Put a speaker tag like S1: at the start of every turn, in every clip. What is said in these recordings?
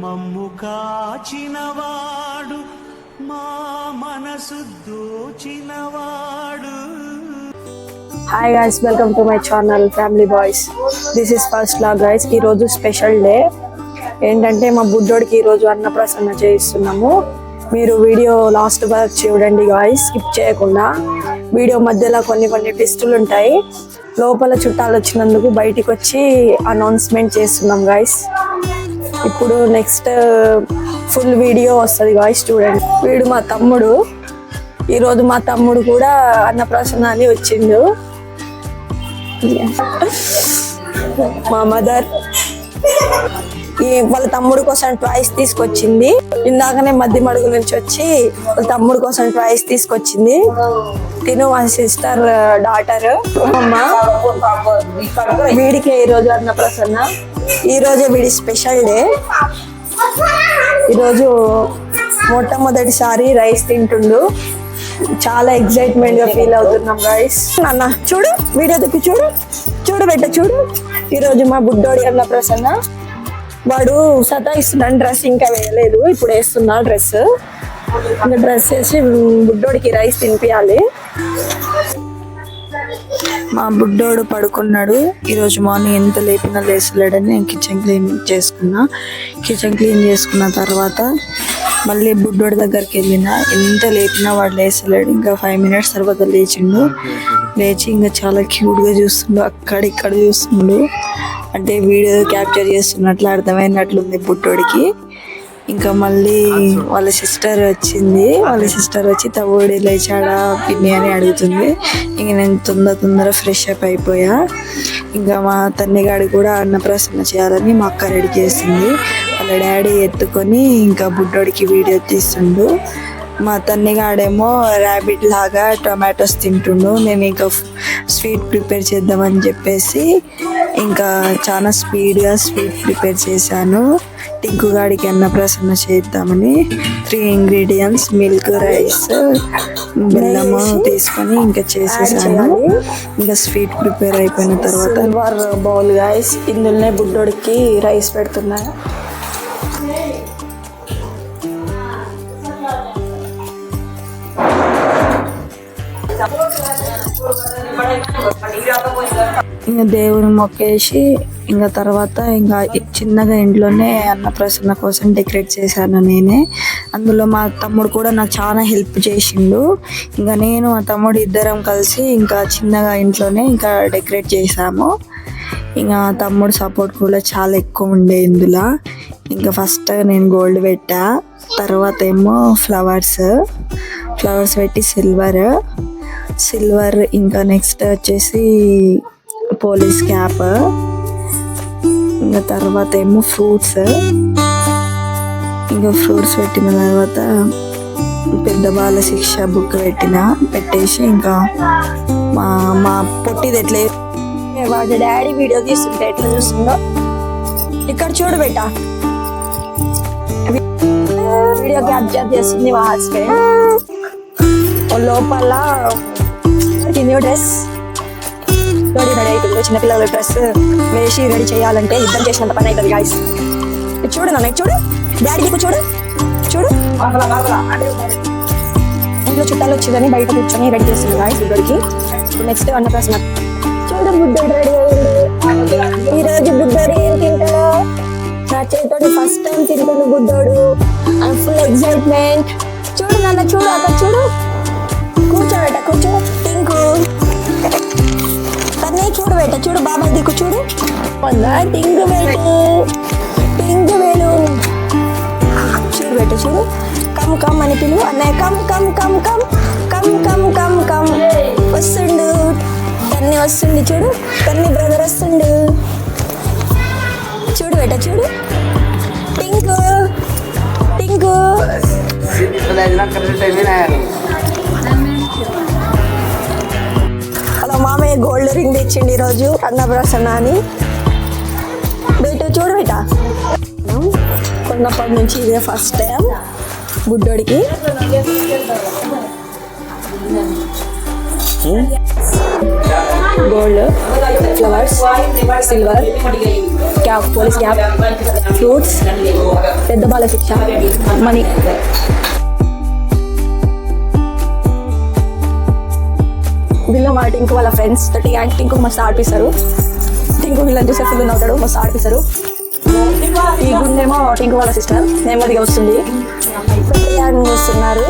S1: మమ్ము కాచినవాడు మా మనసు దోచినవాడు.
S2: Hi guys, welcome to my channel family boys. This is first vlog guys. ఈరోజు స్పెషల్ డే ఏంటంటే మా బుడ్డోడికి ఈరోజు అన్నప్రసన్న చేయిస్తున్నాము. మీరు వీడియో లాస్ట్ వరకు చూడండి గాయ్స్, స్కిప్ చేయకుండా. వీడియో మధ్యలో కొన్ని ట్విస్టులు ఉంటాయి. లోపల చుట్టాలు వచ్చినందుకు బయటికి వచ్చి అనౌన్స్మెంట్ చేస్తున్నాం గాయ్స్. ఇప్పుడు నెక్స్ట్ ఫుల్ వీడియో వస్తుంది గాయ్స్, చూడండి. వీడు మా తమ్ముడు. ఈరోజు మా తమ్ముడు కూడా అన్నప్రసన్న అని వచ్చిండు. మా మదర్ వాళ్ళ తమ్ముడు కోసం ట్వాయిస్ తీసుకొచ్చింది. ఇందాకనే మధ్య మడుగు నుంచి వచ్చి వాళ్ళ తమ్ముడు కోసం ట్వాయిస్ తీసుకొచ్చింది. తిను మా సిస్టర్ డాటర్ అమ్మ. వీడికి ఈరోజు అన్నప్రసన్న. ఈరోజే వీడి స్పెషల్ డే. ఈరోజు మొట్టమొదటిసారి రైస్ తింటుండు. చాలా ఎక్సైట్మెంట్ గా ఫీల్ అవుతున్నాం గైస్. అన్న చూడు, వీడియో తిప్పి చూడు, బిడ్డ చూడు. ఈరోజు మా బుడ్డోడి అన్నప్రసన్న. వాడు సతాయిస్తున్నాడు. డ్రెస్ ఇంకా వేయలేదు, ఇప్పుడు వేస్తున్నా డ్రెస్. ఇంకా డ్రెస్ వేసి బుడ్డోడికి రైస్ తినిపించాలి. మా బుడ్డోడు పడుకున్నాడు. ఈరోజు మార్నింగ్ ఎంత లేపినా లేచలేడని నేను కిచెన్ క్లీన్ చేసుకున్న తర్వాత మళ్ళీ బుడ్డోడి దగ్గరికి వెళ్ళిన. ఎంత లేపినా వాడు లేచలేడు. ఇంకా 5 minutes తర్వాత లేచిండు. లేచి ఇంకా చాలా క్యూట్గా చూస్తుండు, అక్కడిక్కడ చూస్తుండు. అంటే వీడియో క్యాప్చర్ చేస్తున్నట్లు అర్థమైనట్లుంది బుడ్డోడికి. ఇంకా మళ్ళీ వాళ్ళ సిస్టర్ వచ్చి తవ్వుడి లేచాడా పిన్ని అని అడుగుతుంది. ఇంక నేను తొందర ఫ్రెష్ అప్ అయిపోయా. ఇంకా మా తన్నిగాడి కూడా అన్నప్రసన్న చేయాలని మా అక్క రెడీ చేసింది. వాళ్ళ డాడీ ఎత్తుకొని ఇంకా బుడ్డోడికి వీడియో తీస్తుండు. మా తన్నిగాడేమో ర్యాబిట్ లాగా టొమాటోస్ తింటుండు. నేను ఇంకా స్వీట్ ప్రిపేర్ చేద్దామని చెప్పేసి ఇంకా చాలా స్పీడ్గా స్వీట్ ప్రిపేర్ చేశాను. టింకుగాడికి అన్నప్రసన్న చేద్దామని 3 ingredients మిల్క్, రైస్, బెల్లము తీసుకొని ఇంకా చేసేసాను. ఇంకా స్వీట్ ప్రిపేర్ అయిపోయిన తర్వాత బౌల్ గైస్, ఇందులోనే బుడ్డోడికి రైస్ పెడుతున్నా. ఇంకా దేవుని మొక్కేసి ఇంకా తర్వాత ఇంకా చిన్నగా ఇంట్లోనే అన్నప్రసన్న కోసం డెకరేట్ చేశాను నేనే. అందులో మా తమ్ముడు కూడా నాకు చాలా హెల్ప్ చేసిండు. ఇంకా నేను మా తమ్ముడు ఇద్దరం కలిసి ఇంకా చిన్నగా ఇంట్లోనే ఇంకా డెకరేట్ చేసాము. ఇంకా తమ్ముడు సపోర్ట్ కూడా చాలా ఎక్కువ ఉండే ఇందులో. ఇంకా ఫస్ట్ నేను గోల్డ్ పెట్టా, తర్వాత ఏమో ఫ్లవర్స్ పెట్టి సిల్వర్ ఇంకా నెక్స్ట్ వచ్చేసి పోలీస్ క్యాప్, ఇంకా తర్వాత ఏమో ఫ్రూట్స్ పెట్టిన తర్వాత పెద్ద బాల శిక్ష బుక్ పెట్టేసి ఇంకా మా పొట్టిది ఎట్లా వాడి డాడీ వీడియో తీస్తుంటే ఎట్లా చూస్తుందో ఇక్కడ చూడు బెట్ట. వీడియో క్యాప్చర్ చేస్తుంది మా హస్బెండ్. లోపల న్యూ డ్రెస్ రెడీ అవుతుంది. చిన్నపిల్లల డ్రెస్ వేసి రెడీ చేయాలంటే యుద్ధం చేసినంత పని అవుతుంది గాయస్. చూడు నాన్న, చూడు డాడీ దిక్కు చూడు. ఇంట్లో చుట్టాలు వచ్చిందని బయట కూర్చొని రెడీ చేస్తుంది గాయస్ బుడ్డోడికి. ఇప్పుడు నెక్స్ట్ అన్నప్రసన్న. చూడు బుడ్డోడు రెడీ అయ్యింది. ఈరోజు బుడ్డోడు ఏం తింటాడో నా చేతితోటి ఫస్ట్ టైం తింటాడు బుడ్డోడు. And full excitement. చూడు నాన్న, చూడు అక్కడ చూడు. కూర్చో టింకు. తనే చూడు బేట, చూడు బాబాయ్ దిక్కు చూడు. టింగు వేలు చూడు బేట, చూడు. కమ్ అని పిలువు అన్నయ్య. కమ్ వస్తుండు. తన్ని వస్తుంది చూడు. తన్ని బ్రదర్ వస్తుండు. చూడు బేట, చూడు. టింకు అలా మామయ్య గోల్డ్ రింగ్ తెచ్చిండి ఈరోజు అన్నప్రసన్న అని. బయట చూడు బయట. కొన్నప్పటి నుంచి ఇదే ఫస్ట్ టైం బుడ్డోడికి. Gold, flowers, silver, cap, police cap, fruits, Pedda Bala శిక్ష, మనీ. వీళ్ళు మా టింకు వాళ్ళ ఫ్రెండ్స్ టింకు మస్తు ఆడిపిస్తారు. టింకు వీళ్ళని చూసే ఫుల్ నవ్వుతాడు, మస్తు ఆడిపిస్తారు. ఈ గుండేమో టింకు వాళ్ళ సిస్టర్ నెమ్మదిగా వస్తుంది. చూస్తున్నారు.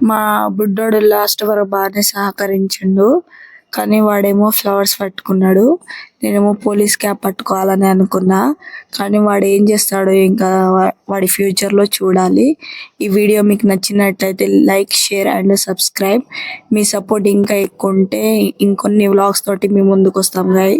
S2: మా బుడ్డోడు లాస్ట్ వరకు బాగానే సహకరించిండు. కానీ వాడేమో ఫ్లవర్స్ పట్టుకున్నాడు. నేనేమో పోలీస్ క్యాప్ పట్టుకోవాలని అనుకున్నా. కానీ వాడు ఏం చేస్తాడో ఇంకా వాడి ఫ్యూచర్లో చూడాలి. ఈ వీడియో మీకు నచ్చినట్లయితే like, share and subscribe. Me support ఇంకా ఎక్కువ ఉంటే ఇంకొన్ని వ్లాగ్స్ తోటి మీ ముందుకు వస్తాం గాయ్.